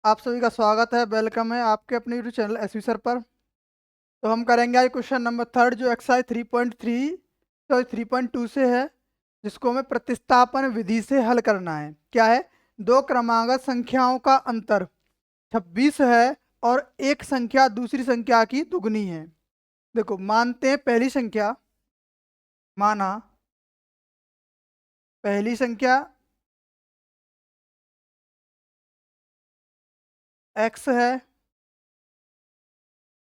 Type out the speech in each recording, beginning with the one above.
आप सभी का स्वागत है, वेलकम है आपके अपने यूट्यूब चैनल एसवी सर पर। तो हम करेंगे आज क्वेश्चन नंबर थर्ड जो एक्सरसाइज 3.2 से है, जिसको हमें प्रतिस्थापन विधि से हल करना है। क्या है? दो क्रमागत संख्याओं का अंतर 26 है और एक संख्या दूसरी संख्या की दुगनी है। देखो, मानते हैं पहली संख्या, माना पहली संख्या x है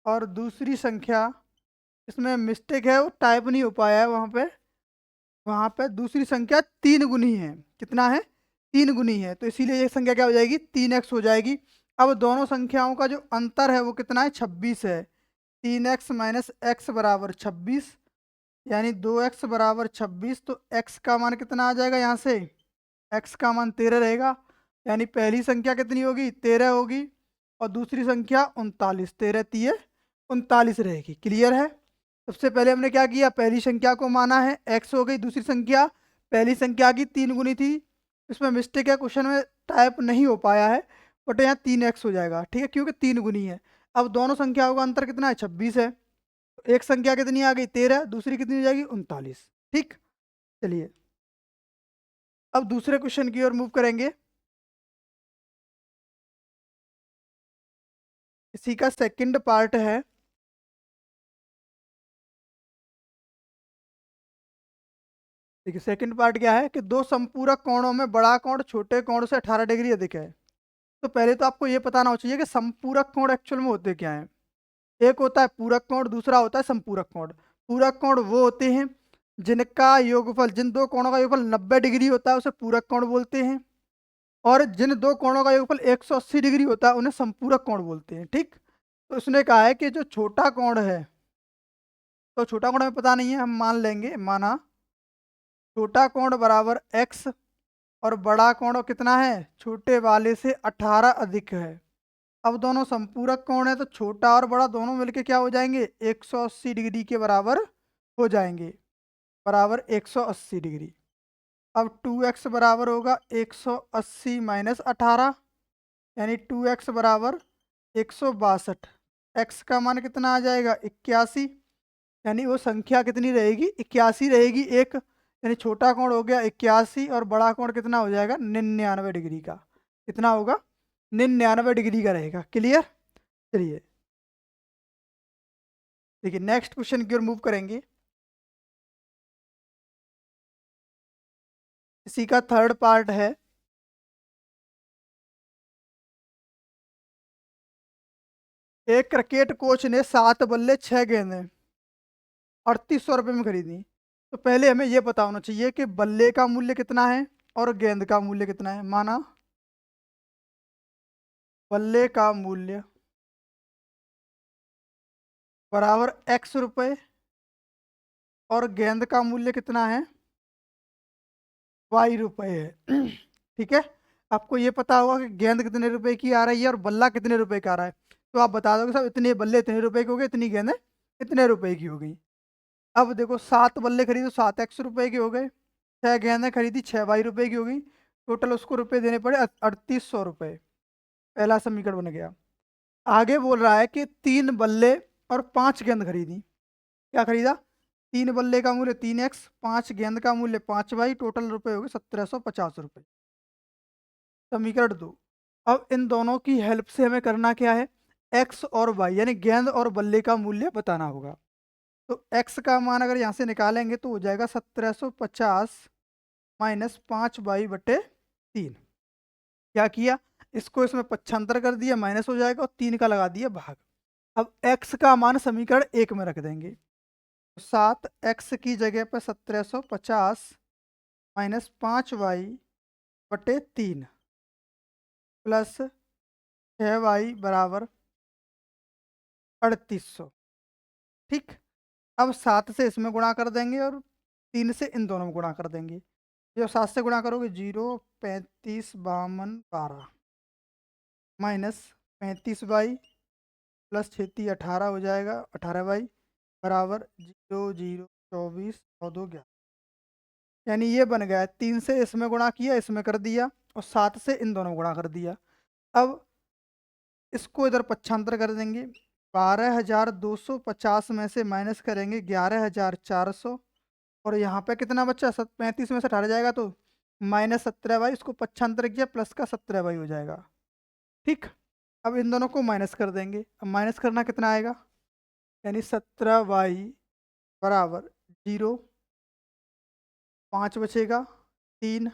और दूसरी संख्या, इसमें मिस्टेक है, वो टाइप नहीं हो पाया है वहां पे दूसरी संख्या 3 गुनी है। कितना है? 3 गुनी है, तो इसीलिए ये संख्या क्या हो जाएगी? 3x हो जाएगी। अब दोनों संख्याओं का जो अंतर है वो कितना है? 26 है। 3x माइनस एक्स बराबर 26, यानी 2x बराबर 26। तो x का मान कितना आ जाएगा यहाँ से? x का मान 13 रहेगा। यानी पहली संख्या कितनी होगी? 13 होगी और दूसरी संख्या 39। 13 तिये 39 रहेगी। क्लियर है? सबसे पहले हमने क्या किया? पहली संख्या को माना है, x हो गई। दूसरी संख्या पहली संख्या की 3 गुनी थी। इसमें मिस्टेक है, क्वेश्चन में टाइप नहीं हो पाया है, बट यहाँ 3x हो जाएगा। ठीक है, क्योंकि 3 गुनी है। अब दोनों संख्याओं का अंतर कितना है? 26 है। तो एक संख्या कितनी आ गई? 13। दूसरी कितनी हो जाएगी? 39। ठीक, चलिए अब दूसरे क्वेश्चन की ओर मूव करेंगे। इसी का सेकंड पार्ट है। देखिए, सेकंड पार्ट क्या है कि दो संपूरक कोणों में बड़ा कोण छोटे कोण से 18 डिग्री अधिक है। तो पहले तो आपको ये पता होना चाहिए कि संपूरक कोण एक्चुअल में होते क्या हैं। एक होता है पूरक कोण, दूसरा होता है संपूरक कोण। पूरक कोण वो होते हैं जिनका योगफल, जिन दो कोणों का योगफल 90 डिग्री होता है उसे पूरक कोण बोलते हैं, और जिन दो कोणों का योगफल 180 डिग्री होता है उन्हें संपूरक कोण बोलते हैं। ठीक, तो उसने कहा है कि जो छोटा कोण है, तो छोटा कोण हमें पता नहीं है, हम मान लेंगे, माना छोटा कोण बराबर x और बड़ा कोण कितना है? छोटे वाले से 18 अधिक है। अब दोनों संपूरक कोण है तो छोटा और बड़ा दोनों मिलके क्या हो जाएंगे? 180 डिग्री के बराबर हो जाएंगे, बराबर 180 डिग्री। अब 2x बराबर होगा 180 माइनस 18, यानी 2x बराबर 162। x का मान कितना आ जाएगा? 81। यानी वो संख्या कितनी रहेगी? 81 रहेगी एक, यानी छोटा कोण हो गया 81 और बड़ा कोण कितना हो जाएगा? 99 डिग्री का। कितना होगा? 99 डिग्री का रहेगा। क्लियर? चलिए देखिए, नेक्स्ट क्वेश्चन की ओर मूव करेंगे। इसी का थर्ड पार्ट है। एक क्रिकेट कोच ने 7 बल्ले 6 गेंदें 3800 रुपये में खरीदी। तो पहले हमें यह पता होना चाहिए कि बल्ले का मूल्य कितना है और गेंद का मूल्य कितना है। माना बल्ले का मूल्य बराबर x रुपये और गेंद का मूल्य कितना है? y रुपये है। ठीक है, आपको ये पता होगा कि गेंद कितने रुपए की आ रही है और बल्ला कितने रुपए का आ रहा है। तो आप बता दोगे साहब इतने बल्ले इतने रुपए के हो गए, इतनी गेंदें इतने रुपए की हो गई। अब देखो, 7 बल्ले खरीदो 7x रुपए के हो गए, 6 गेंदें खरीदी 6y रुपए की हो गई। टोटल उसको रुपए देने पड़े 3800 रुपये। पहला समीकरण बन गया। आगे बोल रहा है कि 3 बल्ले और 5 गेंद खरीदी। क्या खरीदा? 3 बल्ले का मूल्य 3x, 5 गेंद का मूल्य 5y, टोटल रुपए हो गए 1750 रुपये। समीकरण 2। अब इन दोनों की हेल्प से हमें करना क्या है? x और y यानी गेंद और बल्ले का मूल्य बताना होगा। तो x का मान अगर यहाँ से निकालेंगे तो हो जाएगा 1750 माइनस 5y/3। क्या किया? इसको इसमें पक्षांतर कर दिया, माइनस हो जाएगा, और 3 का लगा दिया भाग। अब x का मान समीकरण 1 में रख देंगे। तो 7x की जगह पर 1750 माइनस 5y/3 प्लस 6y बराबर 3800। ठीक, अब 7 से इसमें गुणा कर देंगे और 3 से इन दोनों में गुणा कर देंगे। जब 7 से गुणा करोगे 0, 35, 52, 12 माइनस 35y प्लस 36 18 हो जाएगा, 18y बराबर 0 0 24 और 2 11। यानी ये बन गया है। 3 से इसमें गुणा किया, इसमें कर दिया, और 7 से इन दोनों में गुणा कर दिया। अब इसको इधर पक्षांतर कर देंगे। 12,250 में से माइनस करेंगे 11,400, और यहाँ पे कितना बच्चा 35 में से 18 जाएगा तो -17/, इसको पक्षांतर किया प्लस का 17/, हो जाएगा। ठीक, अब इन दोनों को माइनस कर देंगे। अब माइनस करना कितना आएगा, यानी 17/, बराबर 0, 5 बचेगा, 3,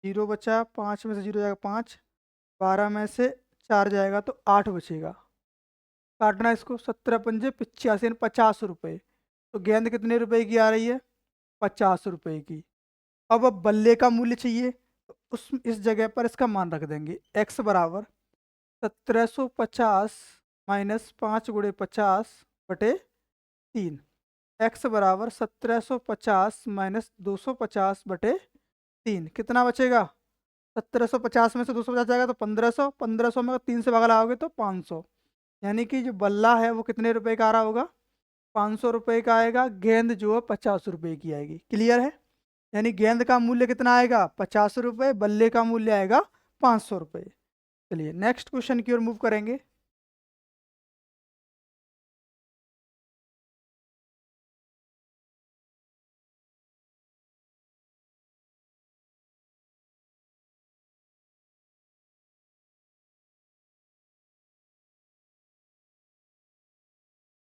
0 बचा, 5 में से 0 जाएगा 5, 12 में से 4 जाएगा तो 8 बचेगा। काटना इसको, 17×5 = 85, 50 रुपये। तो गेंद कितने रुपए की आ रही है, 50 रुपये की। अब बल्ले का मूल्य चाहिए, तो इस जगह पर इसका मान रख देंगे। x बराबर 1750 माइनस 5×50/3। x बराबर 1750 माइनस 250/3। कितना बचेगा, 1750 में से 250 जाएगा तो 1500, 1500 में 3 से भाग लगाओगे तो 500। यानी कि जो बल्ला है वो कितने रुपए का आ रहा होगा, 500 रुपये का आएगा। गेंद जो है 50 रुपये की आएगी। क्लियर है, यानी गेंद का मूल्य कितना आएगा, 50 रुपये, बल्ले का मूल्य आएगा 500 रुपये। चलिए नेक्स्ट क्वेश्चन की ओर मूव करेंगे।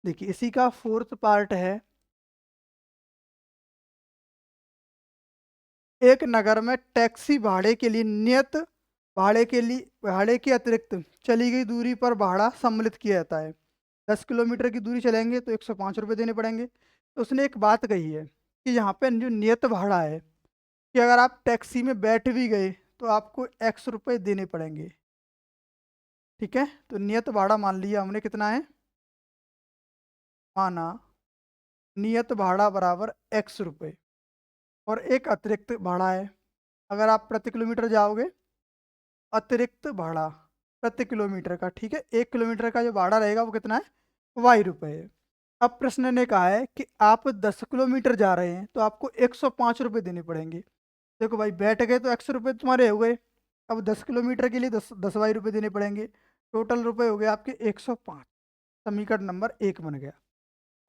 देखिए इसी का फोर्थ पार्ट है। एक नगर में टैक्सी भाड़े के लिए नियत भाड़े के अतिरिक्त चली गई दूरी पर भाड़ा सम्मिलित किया जाता है। 10 किलोमीटर की दूरी चलेंगे तो 105 रुपये देने पड़ेंगे। तो उसने एक बात कही है कि यहाँ पे जो नियत भाड़ा है कि अगर आप टैक्सी में बैठ भी गए तो आपको X रुपये देने पड़ेंगे। ठीक है, तो नियत भाड़ा मान लिया हमने, कितना है, माना नियत भाड़ा बराबर X रुपये, और एक अतिरिक्त भाड़ा है। अगर आप प्रति किलोमीटर जाओगे, अतिरिक्त भाड़ा प्रति किलोमीटर का, ठीक है, 1 किलोमीटर का जो भाड़ा रहेगा वो कितना है, Y रुपये है। अब प्रश्न ने कहा है कि आप 10 किलोमीटर जा रहे हैं तो आपको 105 रुपये देने पड़ेंगे। देखो भाई, बैठ गए तो X रुपये तुम्हारे हो गए, अब 10 किलोमीटर के लिए 10 Y रुपये देने पड़ेंगे। टोटल रुपए हो गए आपके 105। समीकरण नंबर 1 बन गया।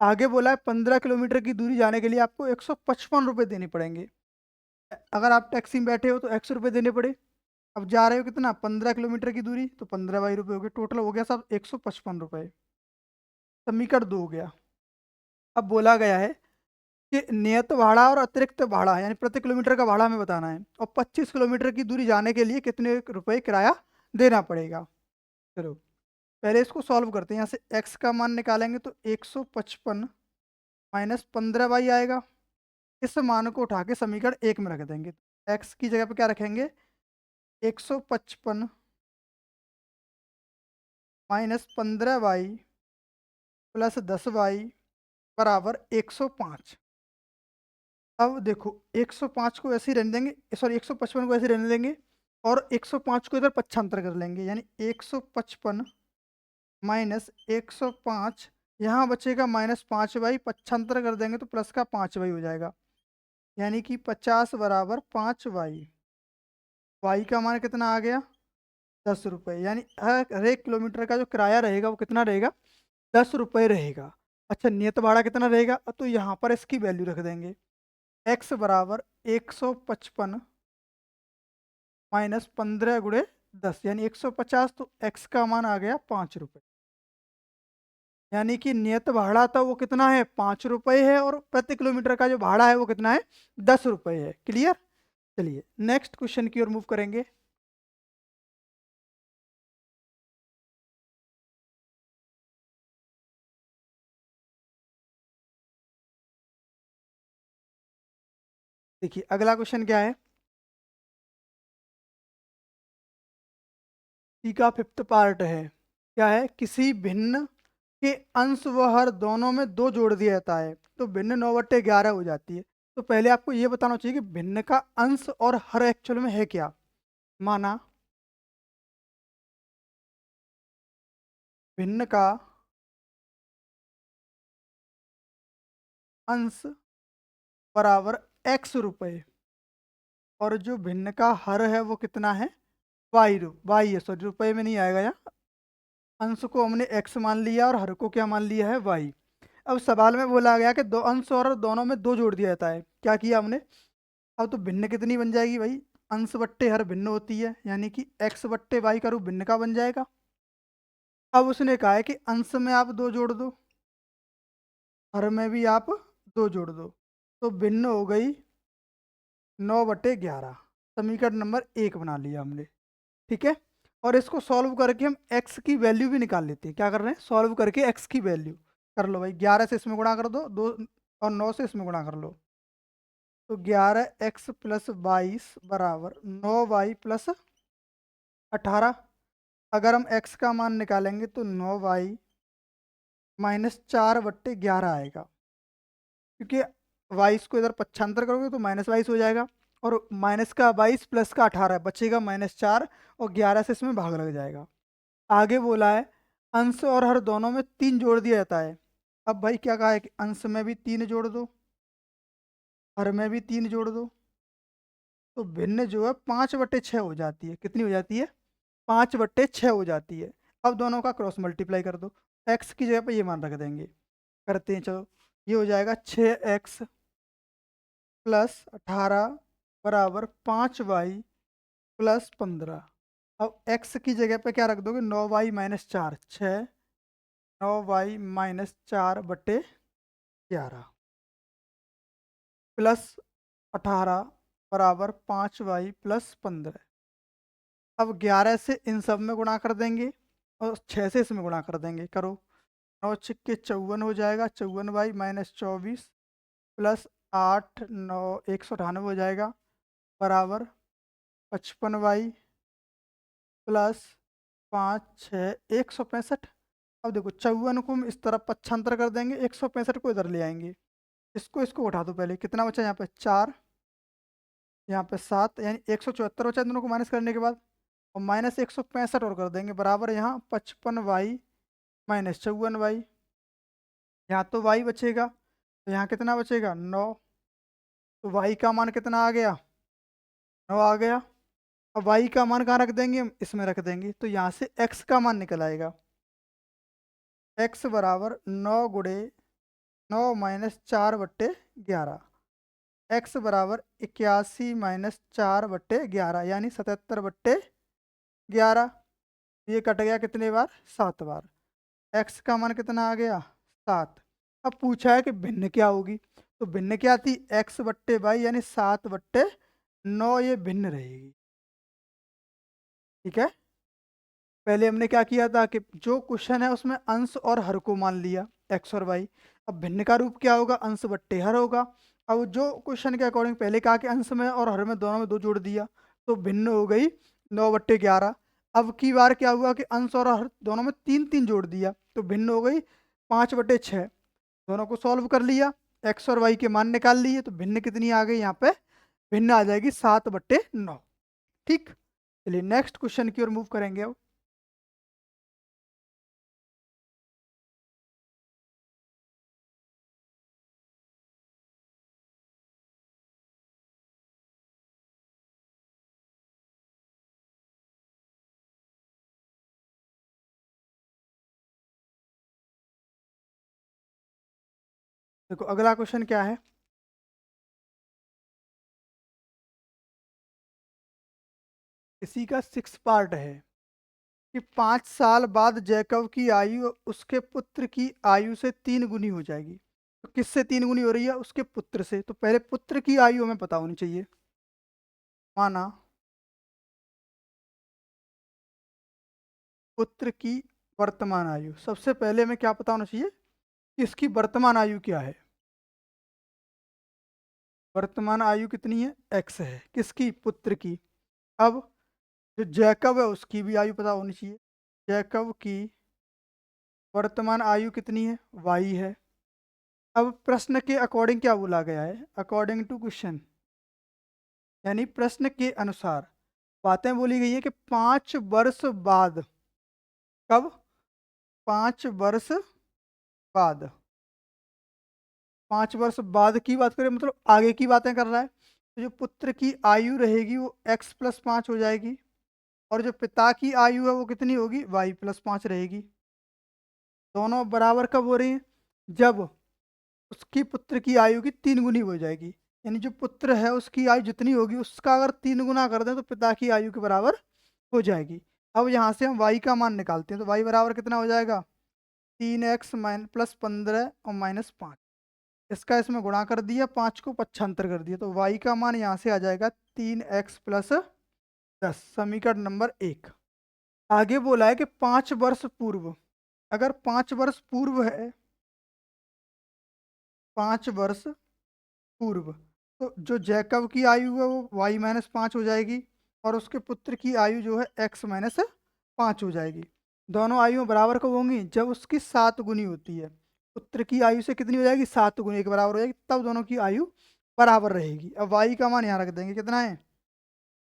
आगे बोला है 15 किलोमीटर की दूरी जाने के लिए आपको 155 रुपये देने पड़ेंगे। अगर आप टैक्सी में बैठे हो तो X रुपये देने पड़े। अब जा रहे हो कितना, 15 किलोमीटर की दूरी, तो 15 Y रुपये हो गए। टोटल हो गया सब 155 रुपये। समीकरण 2 हो गया। अब बोला गया है कि नियत भाड़ा और अतिरिक्त भाड़ा, यानी प्रति किलोमीटर का भाड़ा हमें बताना है, और 25 किलोमीटर की दूरी जाने के लिए कितने रुपए किराया देना पड़ेगा। चलो पहले इसको सॉल्व करते हैं। यहाँ से x का मान निकालेंगे तो 155 माइनस 15y आएगा। इस मान को उठा के समीकरण 1 में रख देंगे। x की जगह पे क्या रखेंगे, 155 माइनस 15y प्लस 10y बराबर 105। अब देखो 105 को ऐसे ही रहने देंगे, सॉरी 155 को ऐसे रहने देंगे, और 105 को इधर पक्षांतर कर लेंगे, यानी 155 माइनस 105, यहाँ बचेगा -5y, पक्षांतर कर देंगे तो प्लस का 5y हो जाएगा, यानी कि 50 बराबर 5y। y का मान कितना आ गया, 10 रुपये। यानी हर एक किलोमीटर का जो किराया रहेगा वो कितना रहेगा, 10 रुपये रहेगा। अच्छा, नियत भाड़ा कितना रहेगा, तो यहाँ पर इसकी वैल्यू रख देंगे। x बराबर 155 माइनस 15 × 10, यानी 150, तो x का मान आ गया 5 रुपये। यानी कि नियत भाड़ा था वो कितना है, 5 रुपये है, और प्रति किलोमीटर का जो भाड़ा है वो कितना है, 10 रुपये है। क्लियर। चलिए नेक्स्ट क्वेश्चन की ओर मूव करेंगे। देखिए अगला क्वेश्चन क्या है, सी का फिफ्थ पार्ट है। क्या है, किसी भिन्न के अंश व हर दोनों में 2 जोड़ दिया जाता है तो भिन्न 9/11 हो जाती है। तो पहले आपको ये बताना चाहिए कि भिन्न का अंश और हर एक्चुअल में है क्या। माना भिन्न का अंश बराबर X रुपये, और जो भिन्न का हर है वो कितना है, वाई है, सॉरी रुपये में नहीं आएगा यहाँ। अंश को हमने x मान लिया और हर को क्या मान लिया है y। अब सवाल में बोला गया कि दो अंश और दोनों में 2 जोड़ दिया जाता है, क्या किया हमने। अब तो भिन्न कितनी बन जाएगी भाई, अंश बट्टे हर भिन्न होती है, यानी कि x बट्टे वाई का रूप भिन्न का बन जाएगा। अब उसने कहा है कि अंश में आप 2 जोड़ दो, हर में भी आप 2 जोड़ दो, तो भिन्न हो गई 9/11। समीकरण नंबर 1 बना लिया हमने, ठीक है। और इसको सॉल्व करके हम x की वैल्यू भी निकाल लेते हैं। क्या कर रहे हैं, सॉल्व करके x की वैल्यू कर लो भाई। 11 से इसमें गुणा कर दो, 2 और 9 से इसमें गुणा कर लो, तो 11x + 22 बराबर 9y + 18। अगर हम x का मान निकालेंगे तो 9y - 4/11 आएगा, क्योंकि 22 को इधर पक्षांतर करोगे तो -22 हो जाएगा, और माइनस का 22 प्लस का 18 बचेगा -4, और 11 से इसमें भाग लग जाएगा। आगे बोला है अंश और हर दोनों में 3 जोड़ दिया जाता है। अब भाई क्या कहा है कि अंश में भी 3 जोड़ दो, हर में भी 3 जोड़ दो, तो भिन्न जो है 5/6 हो जाती है। कितनी हो जाती है, 5/6 हो जाती है। अब दोनों का क्रॉस मल्टीप्लाई कर दो, x की जगह पे ये मान रख देंगे। करते हैं, चलो ये हो जाएगा 6x + 18 बराबर 5y + 15। अब x की जगह पे क्या रख दोगे, 9y - 4, 6 9y - 4/11 प्लस 18 बराबर 5y + 15। अब 11 से इन सब में गुणा कर देंगे और 6 से इसमें गुणा कर देंगे। करो, 9 छिक्के 54 हो जाएगा, 54y - 24 प्लस 8 9 198 हो जाएगा, बराबर 55y प्लस 5 6 165। अब देखो 54 को हम इस तरफ पक्षांतर कर देंगे, 165 को इधर ले आएंगे। इसको उठा दो पहले, कितना बचा यहाँ पे 4, यहाँ पे 7, यानी 174 बचा दोनों को माइनस करने के बाद, और -165 और कर देंगे, बराबर यहाँ 55y - 54y। यहाँ तो y बचेगा, तो यहाँ कितना बचेगा 9, तो y का मान कितना आ गया, 9 आ गया। अब y का मान कहाँ रख देंगे, हम इसमें रख देंगे, तो यहाँ से x का मान निकल आएगा। x बराबर 9 गुणे 9 - 4/11, x बराबर 81 - 4/11, यानी 77/11। ये कट गया कितने बार, 7 बार। x का मान कितना आ गया, 7। अब पूछा है कि भिन्न क्या होगी, तो भिन्न क्या थी, x/22 यानी 7/9 ये भिन्न रहेगी, ठीक है। पहले हमने क्या किया था कि जो क्वेश्चन है उसमें अंश और हर को मान लिया, x और y। अब भिन्न का रूप क्या होगा, अंश बट्टे हर होगा। अब जो क्वेश्चन के अकॉर्डिंग पहले कहा कि अंश में और हर में दोनों में 2 जोड़ दिया, तो भिन्न हो गई 9/11। अब की बार क्या हुआ कि अंश और हर दोनों में 3 जोड़ दिया, तो भिन्न हो गई 5/6। दोनों को सॉल्व कर लिया, x और y के मान निकाल लिए, तो भिन्न कितनी आ गई यहाँ पे, भिन्न आ जाएगी 7/9। ठीक, चलिए नेक्स्ट क्वेश्चन की ओर मूव करेंगे। अब देखो अगला क्वेश्चन क्या है, इसी का 6 पार्ट है कि 5 साल बाद जैकब की आयु उसके पुत्र की आयु से 3 गुनी हो जाएगी। तो किससे 3 गुनी हो रही है, उसके पुत्र से। तो पहले पुत्र की आयु हमें पता होनी चाहिए। माना पुत्र की वर्तमान आयु, सबसे पहले हमें क्या पता होना चाहिए कि इसकी वर्तमान आयु क्या है। वर्तमान आयु कितनी है, x है, किसकी, पुत्र की। अब जो जैकब है उसकी भी आयु पता होनी चाहिए। जैकब की वर्तमान आयु कितनी है, y है। अब प्रश्न के अकॉर्डिंग क्या बोला गया है, अकॉर्डिंग टू क्वेश्चन, यानी प्रश्न के अनुसार बातें बोली गई है कि 5 वर्ष बाद, कब, 5 वर्ष बाद, 5 वर्ष बाद की बात करें मतलब आगे की बातें कर रहा है। तो जो पुत्र की आयु रहेगी वो x + 5 हो जाएगी, और जो पिता की आयु है वो कितनी होगी, y+5 रहेगी। दोनों बराबर कब हो रही हैं, जब उसकी पुत्र की आयु की 3 गुनी हो जाएगी। यानी जो पुत्र है उसकी आयु जितनी होगी उसका अगर 3 गुना कर दें तो पिता की आयु के बराबर हो जाएगी। अब यहाँ से हम y का मान निकालते हैं, तो y बराबर कितना हो जाएगा, 3x प्लस 15 और -5। इसका इसमें गुणा कर दिया, 5 को पक्षांतर कर दिया, तो y का मान यहाँ से आ जाएगा 3x प्लस 10, समीकरण नंबर 1। आगे बोला है कि 5 वर्ष पूर्व, अगर 5 वर्ष पूर्व है, 5 वर्ष पूर्व, तो जो जैकब की आयु है वो y-5 हो जाएगी और उसके पुत्र की आयु जो है x-5 हो जाएगी। दोनों आयुएं बराबर कब होंगी, जब उसकी 7 गुनी होती है। पुत्र की आयु से कितनी हो जाएगी, 7 गुनी के बराबर हो जाएगी, तब दोनों की आयु बराबर रहेगी। अब y का मान यहाँ रख देंगे, कितना है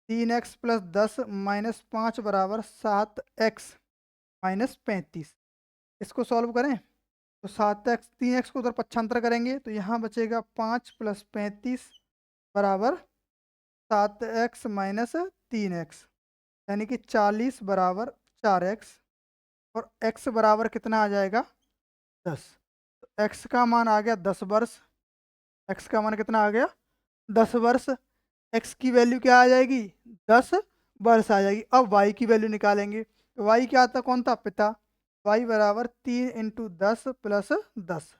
3x प्लस 10 -5 बराबर 7x -35। इसको सॉल्व करें तो 7x, 3x को उधर पक्षांतर करेंगे तो यहाँ बचेगा 5 प्लस 35 बराबर 7x -3x, यानी कि 40 बराबर 4x, और x बराबर कितना आ जाएगा 10। तो x का मान आ गया 10 वर्ष। x का मान कितना आ गया 10 वर्ष। x की वैल्यू क्या आ जाएगी, 10 वर्ष आ जाएगी। अब y की वैल्यू निकालेंगे, तो y क्या आता, कौन था, पिता। y बराबर 3 × 10 + 10,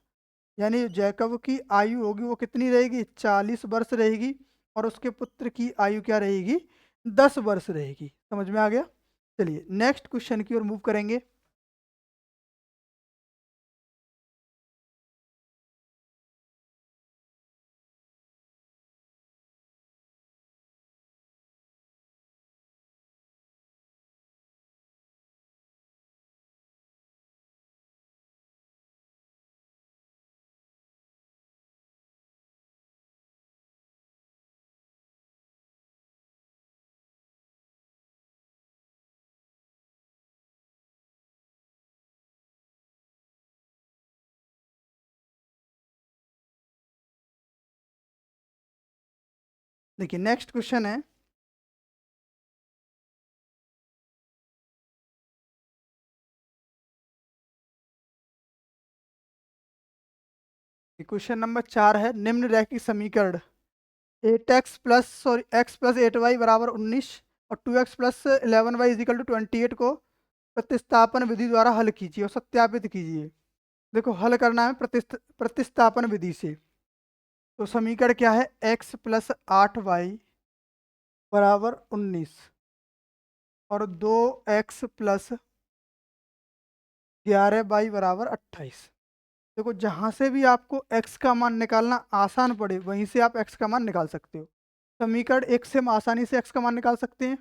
यानी जैकब की आयु होगी वो कितनी रहेगी, 40 वर्ष रहेगी, और उसके पुत्र की आयु क्या रहेगी, 10 वर्ष रहेगी। समझ में आ गया। चलिए नेक्स्ट क्वेश्चन की ओर मूव करेंगे। देखिए नेक्स्ट क्वेश्चन है, क्वेश्चन नंबर 4 है, निम्न रैखिक समीकरण 8x+8y बराबर 19 और 2x+11y = 28 को प्रतिस्थापन विधि द्वारा हल कीजिए और सत्यापित कीजिए। देखो हल करना है प्रतिस्थापन विधि से। तो समीकरण क्या है, x+8y बराबर 19 और 2x+11y बराबर 28। देखो जहाँ से भी आपको x का मान निकालना आसान पड़े वहीं से आप x का मान निकाल सकते हो। समीकरण 1 से हम आसानी से x का मान निकाल सकते हैं।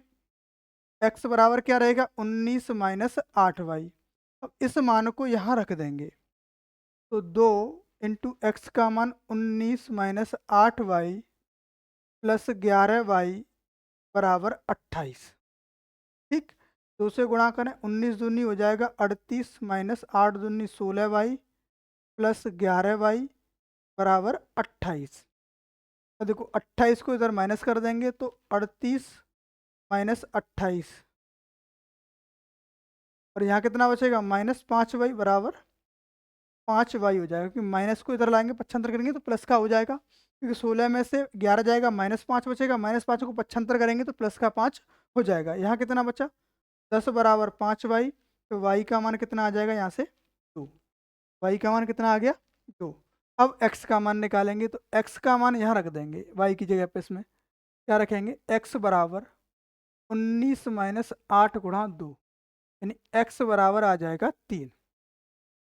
x बराबर क्या रहेगा, 19 - 8y। अब इस मान को यहाँ रख देंगे, तो 2 × x का मान 19 - 8y + 11y बराबर 28। ठीक, 2 से गुणा करें, 19 दूनी हो जाएगा 38 - 8 दूनी 16y + 11y बराबर 28। तो देखो 28 को इधर माइनस कर देंगे तो 38 - 28, और यहाँ कितना बचेगा, -5y बराबर 5y हो जाएगा, क्योंकि माइनस को इधर लाएंगे पक्षांतर करेंगे तो प्लस का हो जाएगा, क्योंकि 16 में से 11 जाएगा, -5 बचेगा, -5 को पक्षांतर करेंगे तो प्लस का 5 हो जाएगा। यहाँ कितना बचा, 10 बराबर 5y, तो y का मान कितना आ जाएगा यहाँ से 2। y का मान कितना आ गया 2। अब x का मान निकालेंगे, तो x का मान यहाँ रख देंगे y की जगह पे, इसमें क्या रखेंगे, x बराबर 19 - 8 × 2, यानी x बराबर आ जाएगा 3।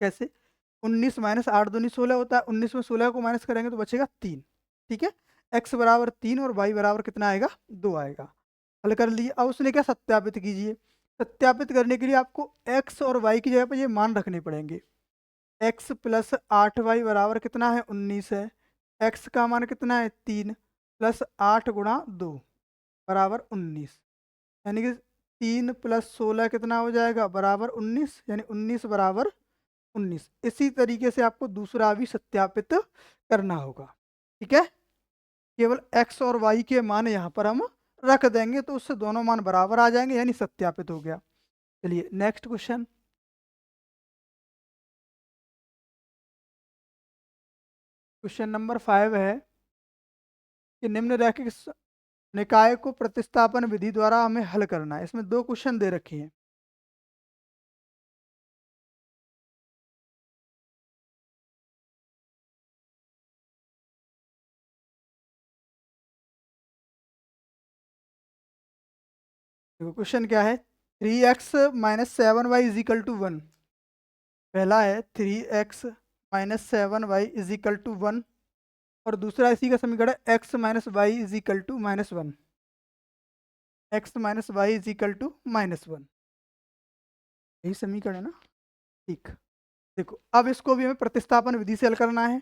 कैसे, 19 - 8 दूनी 16 होता है, 19 में 16 को माइनस करेंगे तो बचेगा 3। ठीक है, x बराबर 3 और y बराबर कितना आएगा, 2 आएगा। हल कर लिए। अब उसने क्या, सत्यापित कीजिए। सत्यापित करने के लिए आपको x और y की जगह पर ये मान रखने पड़ेंगे। x + 8y बराबर कितना है, 19 है। x का मान कितना है, 3 + 8 × 2 बराबर 19, यानी कि 3 + 16 कितना हो जाएगा, बराबर 19, यानी 19 बराबर 19। इसी तरीके से आपको दूसरा भी सत्यापित करना होगा। ठीक है, केवल x और y के मान यहाँ पर हम रख देंगे तो उससे दोनों मान बराबर आ जाएंगे, यानी सत्यापित हो गया। चलिए नेक्स्ट क्वेश्चन। क्वेश्चन नंबर 5 है कि निम्नलिखित निकाय को प्रतिस्थापन विधि द्वारा हमें हल करना है। इसमें 2 क्वेश्चन दे रखे हैं। देखो क्वेश्चन क्या है, 3x minus 7y is equal to 1। पहला है 3x minus 7y is equal to 1, और दूसरा इसी का समीकरण है x minus Y is equal to minus 1। x minus Y is equal to minus 1, यही समीकरण है ना। ठीक, देखो अब इसको भी हमें प्रतिस्थापन विधि से हल करना है।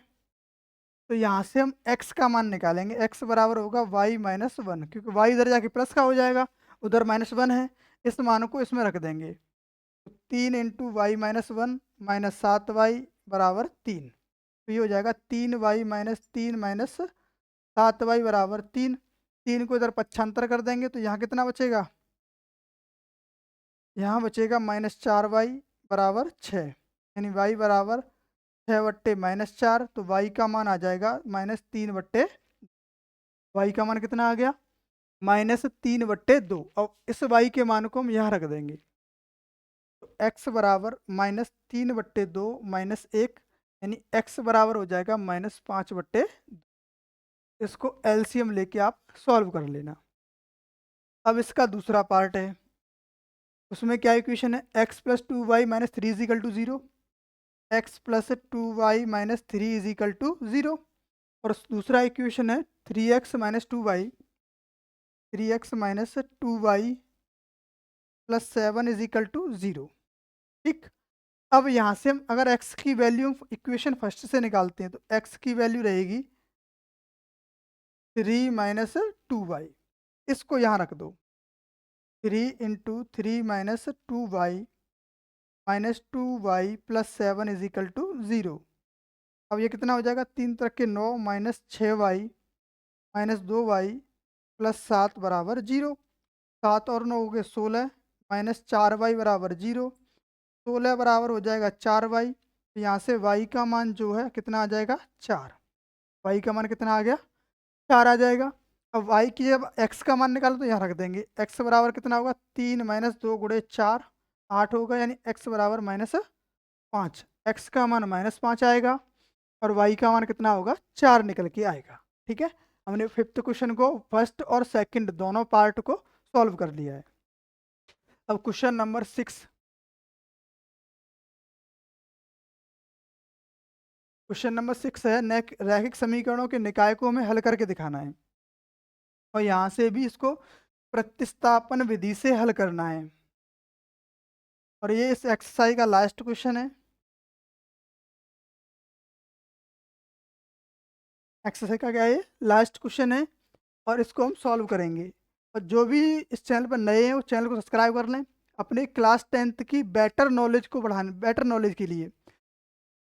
तो यहाँ से हम x का मान निकालेंगे, x बराबर होगा y माइनस 1, क्योंकि y इधर जाके प्लस का हो जाएगा, उधर माइनस 1 है, इस मान को इसमें रख देंगे। तो 3 into Y minus 1 minus 7y बराबर 3। तो ये हो जाएगा 3y माइनस 3 माइनस 7y बराबर 3। 3 को इधर पक्षांतर कर देंगे तो यहाँ कितना बचेगा, यहाँ बचेगा माइनस 4y बराबर 6, यानी y बराबर 6 बट्टे माइनस 4। तो y का मान आ जाएगा माइनस 3 बट्टे, y का मान कितना आ गया, माइनस 3 बट्टे 2। और इस y के मान को हम यहाँ रख देंगे। तो x बराबर माइनस 3 बट्टे 2 माइनस 1, यानी x बराबर हो जाएगा माइनस 5 बट्टे। इसको एलसीएम लेके आप सॉल्व कर लेना। अब इसका दूसरा पार्ट है, उसमें क्या इक्वेशन है, x plus 2y minus 3 is equal to 0। x plus 2y minus 3 is equal to 0। और दूसरा इक्वेशन है 3x minus 2y, 3x minus 2y plus 7 is equal to 0। ठीक, अब यहाँ से हम अगर x की वैल्यू इक्वेशन फर्स्ट से निकालते हैं तो x की वैल्यू रहेगी 3 माइनस 2y, इसको यहाँ रख दो। 3 into 3 minus 2y minus 2y plus 7 is equal to 0। अब ये कितना हो जाएगा, 3 तरह के 9 minus 6y minus 2y plus 7 बराबर 0। 7 और 9 हो गए 16 माइनस 4y बराबर 0। 16 बराबर हो जाएगा 4y। तो यहाँ से y का मान जो है कितना आ जाएगा, 4। y का मान कितना आ गया, 4 आ जाएगा। अब y की जब x का मान निकालो तो यहाँ रख देंगे। x बराबर कितना होगा, 3 माइनस 2 गुणे 4 8 होगा, यानी x बराबर माइनस 5। x का मान माइनस 5 आएगा और y का मान कितना होगा, 4 निकल के आएगा। ठीक है, हमने फिफ्थ क्वेश्चन को फर्स्ट और सेकंड दोनों पार्ट को सॉल्व कर लिया है। अब क्वेश्चन नंबर 6। क्वेश्चन नंबर 6 है, रैखिक समीकरणों के निकाय को हमें हल करके दिखाना है, और यहाँ से भी इसको प्रतिस्थापन विधि से हल करना है। और ये इस एक्सरसाइज का लास्ट क्वेश्चन है। एक्सरसाइज का क्या है, लास्ट क्वेश्चन है, और इसको हम सॉल्व करेंगे। और जो भी इस चैनल पर नए हैं वो चैनल को सब्सक्राइब कर लें, अपने क्लास 10th की बेटर नॉलेज को बढ़ाने, बेटर नॉलेज के लिए।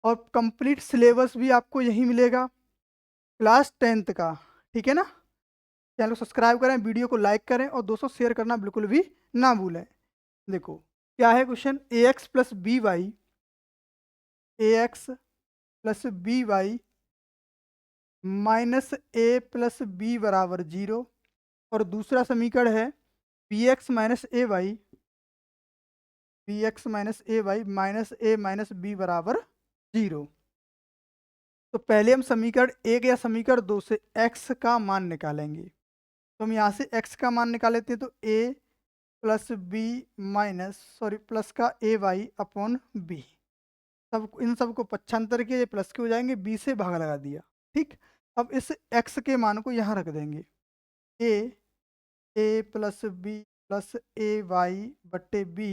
और कंप्लीट सिलेबस भी आपको यहीं मिलेगा क्लास 10th का। ठीक है ना, चैनल को सब्सक्राइब करें, वीडियो को लाइक करें, और दोस्तों शेयर करना बिल्कुल भी ना भूलें। देखो क्या है question, A X plus B Y, A X plus B Y minus A plus B बराबर 0। और दूसरा समीकरण है B X minus A Y, B X minus A Y minus A minus B बराबर 0। तो पहले हम समीकरण 1 या समीकरण 2 से x का मान निकालेंगे। तो हम यहाँ से x का मान निकाल लेते हैं, तो a plus B minus plus का ए वाई अपॉन बी, सब इन सबको पक्षांतर किए, प्लस के हो जाएंगे, b से भाग लगा दिया। ठीक, अब इस x के मान को यहाँ रख देंगे। A plus B plus A Y बट्टे B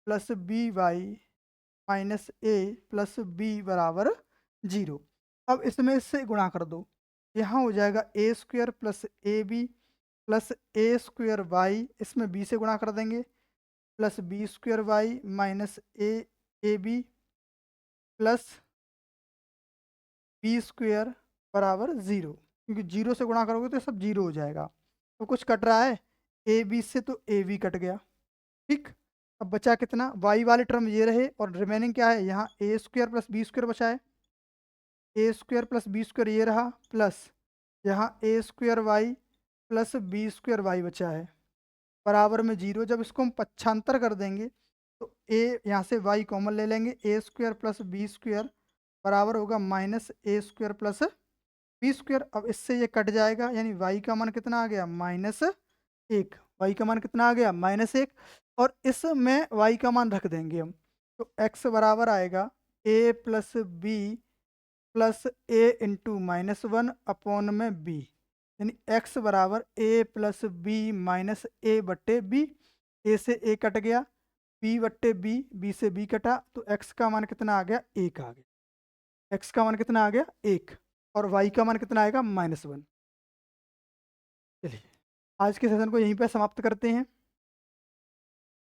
plus B Y minus A plus B बराबर 0। अब इसमें से गुणा कर दो, यहाँ हो जाएगा A square plus A B plus A square Y, इसमें बी से गुणा कर देंगे, plus B square Y minus A B plus B square बराबर 0, क्योंकि 0 से गुणा करोगे तो सब 0 हो जाएगा। तो कुछ कट रहा है ए बी से, तो ए बी कट गया। ठीक, अब बचा कितना, वाई वाले टर्म ये रहे और रिमेनिंग क्या है, यहाँ A square plus B square बचा है। A square plus B square ये रहा, प्लस यहाँ A square Y plus B square Y बचा है, बराबर में 0। जब इसको हम पक्षांतर कर देंगे तो ए यहाँ से वाई कॉमन ले लेंगे, ए स्क्वायर प्लस बी स्क्वायर बराबर होगा माइनस ए स्क्वायर प्लस बी स्क्वायर। अब इससे ये कट जाएगा, यानी वाई का मान कितना आ गया, -1। वाई का मान कितना आ गया, -1। और इसमें वाई का मान रख देंगे हम, तो एक्स बराबर आएगा ए प्लस बी प्लस ए इंटू -1 अपॉन में बी, यानी एक्स बराबर ए प्लस बी माइनस ए बट्टे बी। ए से ए कट गया, बी बट्टे बी, बी से बी कटा, तो एक्स का मान कितना आ गया, 1 आ गया। एक्स का मान कितना आ गया, 1, और वाई का मान कितना आएगा, -1। चलिए आज के सेशन को यहीं पर समाप्त करते हैं।